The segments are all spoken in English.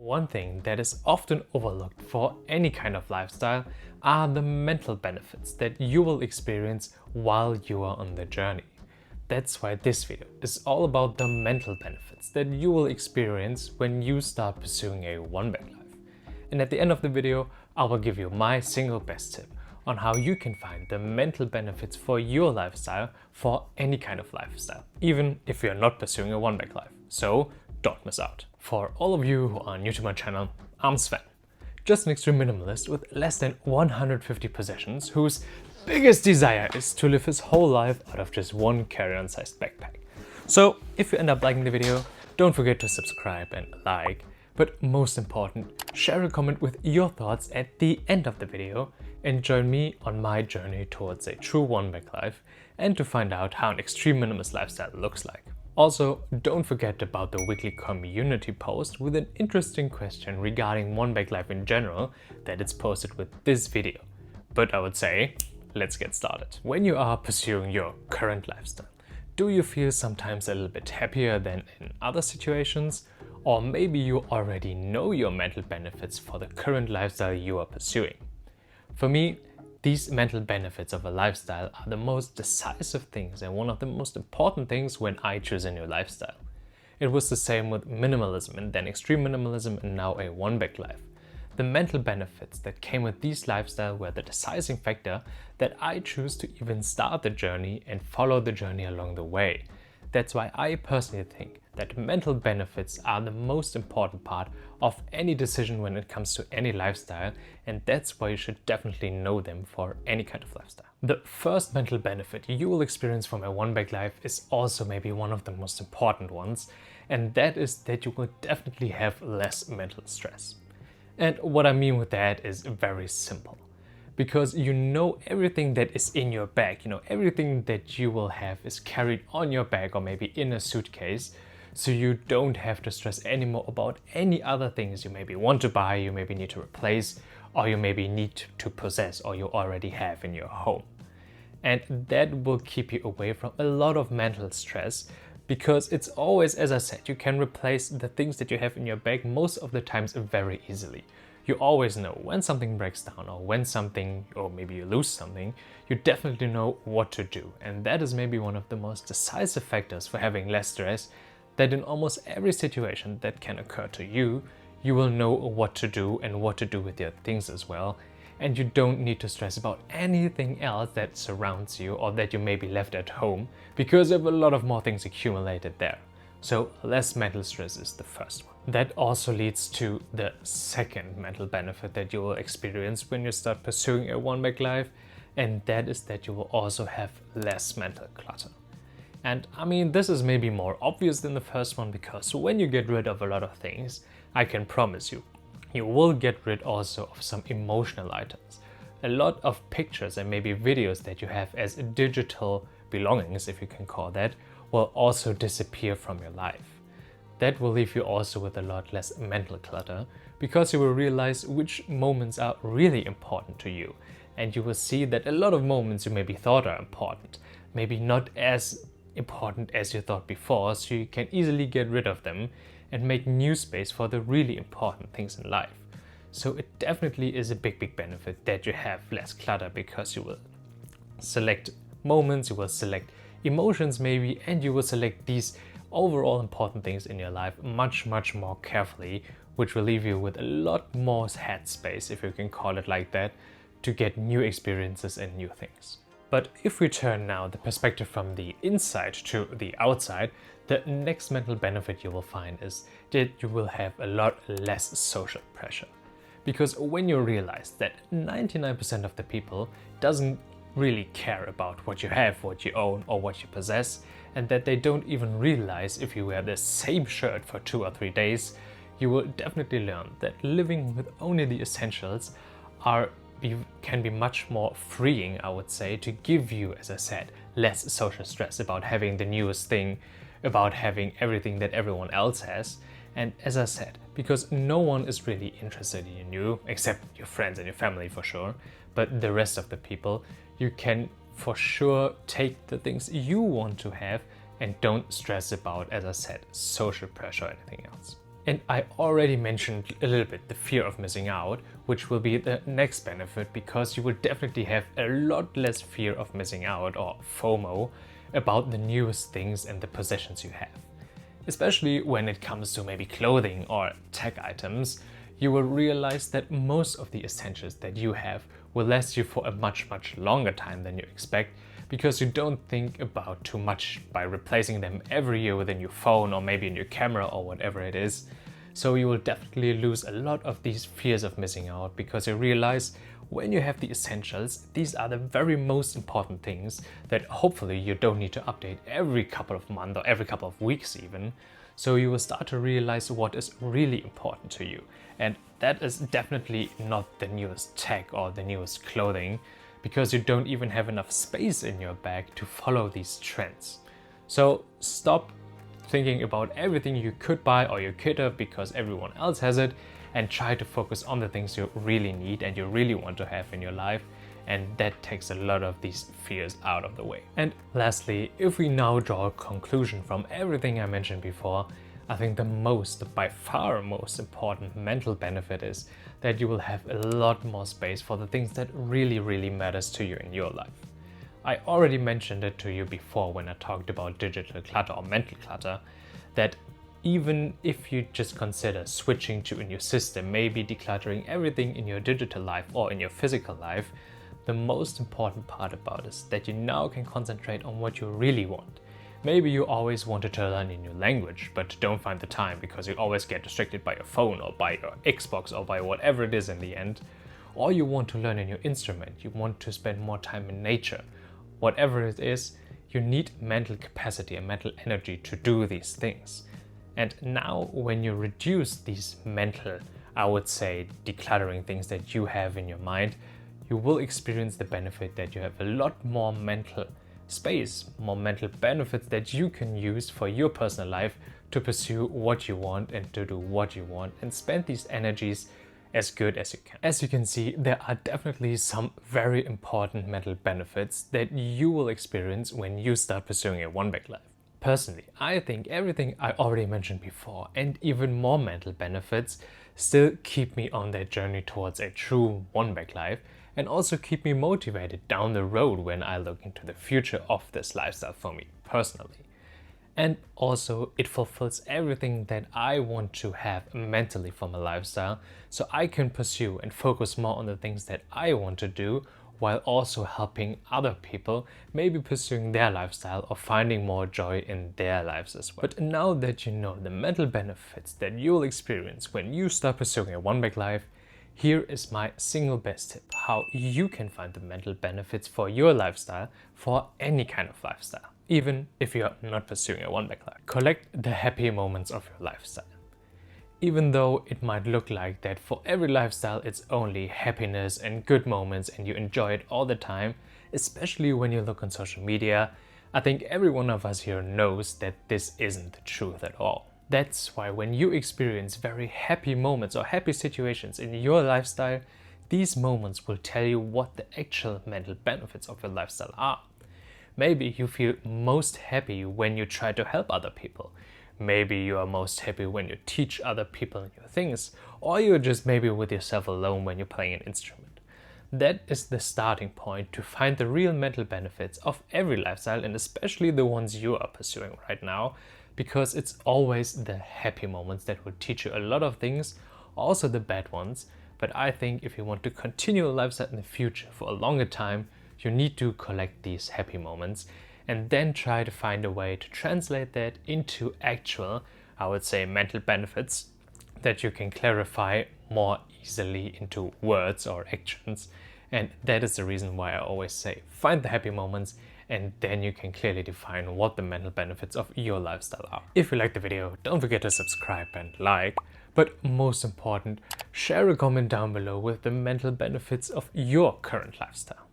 One thing that is often overlooked for any kind of lifestyle are the mental benefits that you will experience while you are on the journey. That's why this video is all about the mental benefits that you will experience when you start pursuing a one-bag life. And at the end of the video, I will give you my single best tip on how you can find the mental benefits for your lifestyle for any kind of lifestyle, even if you're not pursuing a one-bag life. So don't miss out. For all of you who are new to my channel, I'm Sven, just an extreme minimalist with less than 150 possessions, whose biggest desire is to live his whole life out of just one carry-on sized backpack. So if you end up liking the video, don't forget to subscribe and like, but most important, share a comment with your thoughts at the end of the video and join me on my journey towards a true one-bag life and to find out how an extreme minimalist lifestyle looks like. Also, don't forget about the weekly community post with an interesting question regarding one-bag life in general that is posted with this video. But I would say, let's get started. When you are pursuing your current lifestyle, do you feel sometimes a little bit happier than in other situations? Or maybe you already know your mental benefits for the current lifestyle you are pursuing. For me, these mental benefits of a lifestyle are the most decisive things and one of the most important things when I choose a new lifestyle. It was the same with minimalism and then extreme minimalism and now a one-bag life. The mental benefits that came with these lifestyles were the deciding factor that I choose to even start the journey and follow the journey along the way. That's why I personally think that mental benefits are the most important part of any decision when it comes to any lifestyle, and that's why you should definitely know them for any kind of lifestyle. The first mental benefit you will experience from a one-bag life is also maybe one of the most important ones, and that is that you will definitely have less mental stress. And what I mean with that is very simple. Because you know everything that is in your bag, everything that you will have is carried on your bag or maybe in a suitcase, so you don't have to stress anymore about any other things you maybe want to buy, you maybe need to replace, or you maybe need to possess or you already have in your home. And that will keep you away from a lot of mental stress, because it's always, as I said, you can replace the things that you have in your bag most of the times very easily. You always know when something breaks down or or maybe you lose something, you definitely know what to do. And that is maybe one of the most decisive factors for having less stress, that in almost every situation that can occur to you, you will know what to do and what to do with your things as well. And you don't need to stress about anything else that surrounds you or that you may be left at home, because you have a lot of more things accumulated there. So less mental stress is the first one. That also leads to the second mental benefit that you will experience when you start pursuing a one-bag life, and that is that you will also have less mental clutter. And I mean, this is maybe more obvious than the first one, because when you get rid of a lot of things, I can promise you, you will get rid also of some emotional items. A lot of pictures and maybe videos that you have as digital belongings, if you can call that, will also disappear from your life. That will leave you also with a lot less mental clutter, because you will realize which moments are really important to you. And you will see that a lot of moments you maybe thought are important, maybe not as important as you thought before, so you can easily get rid of them and make new space for the really important things in life. So it definitely is a big benefit that you have less clutter, because you will select moments, you will select emotions maybe, and you will select these overall important things in your life much more carefully, which will leave you with a lot more headspace, if you can call it like that, to get new experiences and new things. But if we turn now the perspective from the inside to the outside, the next mental benefit you will find is that you will have a lot less social pressure. Because when you realize that 99% of the people doesn't really care about what you have, what you own, or what you possess, and that they don't even realize if you wear the same shirt for 2 or 3 days, you will definitely learn that living with only the essentials can be much more freeing, I would say, to give you, as I said, less social stress about having the newest thing, about having everything that everyone else has. And as I said, because no one is really interested in you, except your friends and your family for sure, but the rest of the people, you can for sure take the things you want to have and don't stress about, as I said, social pressure or anything else. And I already mentioned a little bit the fear of missing out, which will be the next benefit, because you will definitely have a lot less fear of missing out, or FOMO, about the newest things and the possessions you have. Especially when it comes to maybe clothing or tech items, you will realize that most of the essentials that you have will last you for a much longer time than you expect, because you don't think about too much by replacing them every year with a new phone or maybe a new camera or whatever it is. So you will definitely lose a lot of these fears of missing out, because you realize when you have the essentials, these are the very most important things that hopefully you don't need to update every couple of months or every couple of weeks even. So you will start to realize what is really important to you. And that is definitely not the newest tech or the newest clothing, because you don't even have enough space in your bag to follow these trends. So stop thinking about everything you could buy or you could have because everyone else has it, and try to focus on the things you really need and you really want to have in your life. And that takes a lot of these fears out of the way. And lastly, if we now draw a conclusion from everything I mentioned before, I think the by far most important mental benefit is that you will have a lot more space for the things that really matters to you in your life. I already mentioned it to you before when I talked about digital clutter or mental clutter, that even if you just consider switching to a new system, maybe decluttering everything in your digital life or in your physical life, the most important part about it is that you now can concentrate on what you really want. Maybe you always wanted to learn a new language, but don't find the time because you always get distracted by your phone or by your Xbox or by whatever it is in the end. Or you want to learn a new instrument, you want to spend more time in nature. Whatever it is, you need mental capacity and mental energy to do these things. And now when you reduce these mental, I would say, decluttering things that you have in your mind, you will experience the benefit that you have a lot more mental space, more mental benefits that you can use for your personal life to pursue what you want and to do what you want and spend these energies as good as you can. As you can see, there are definitely some very important mental benefits that you will experience when you start pursuing a one-bag life. Personally, I think everything I already mentioned before and even more mental benefits still keep me on that journey towards a true one-bag life, and also keep me motivated down the road when I look into the future of this lifestyle for me personally. And also it fulfills everything that I want to have mentally for my lifestyle, so I can pursue and focus more on the things that I want to do, while also helping other people maybe pursuing their lifestyle or finding more joy in their lives as well. But now that you know the mental benefits that you'll experience when you start pursuing a one-bag life, here is my single best tip how you can find the mental benefits for your lifestyle, for any kind of lifestyle, even if you're not pursuing a one-bag life. Collect the happy moments of your lifestyle. Even though it might look like that for every lifestyle it's only happiness and good moments and you enjoy it all the time, especially when you look on social media, I think every one of us here knows that this isn't the truth at all. That's why when you experience very happy moments or happy situations in your lifestyle, these moments will tell you what the actual mental benefits of your lifestyle are. Maybe you feel most happy when you try to help other people. Maybe you are most happy when you teach other people new things, or you're just maybe with yourself alone when you're playing an instrument. That is the starting point to find the real mental benefits of every lifestyle, and especially the ones you are pursuing right now, because it's always the happy moments that will teach you a lot of things, also the bad ones. But I think if you want to continue a lifestyle in the future for a longer time, you need to collect these happy moments and then try to find a way to translate that into actual, I would say, mental benefits that you can clarify more easily into words or actions. And that is the reason why I always say find the happy moments, and then you can clearly define what the mental benefits of your lifestyle are. If you liked the video, don't forget to subscribe and like, but most important, share a comment down below with the mental benefits of your current lifestyle.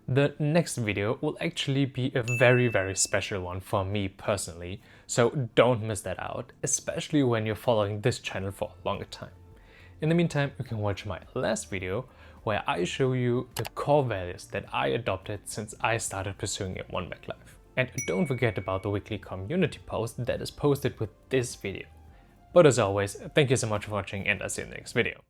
The next video will actually be a very special one for me personally, so don't miss that out, especially when you're following this channel for a longer time. In the meantime, you can watch my last video where I show you the core values that I adopted since I started pursuing a one-bag life. And don't forget about the weekly community post that is posted with this video. But as always, thank you so much for watching, and I'll see you in the next video.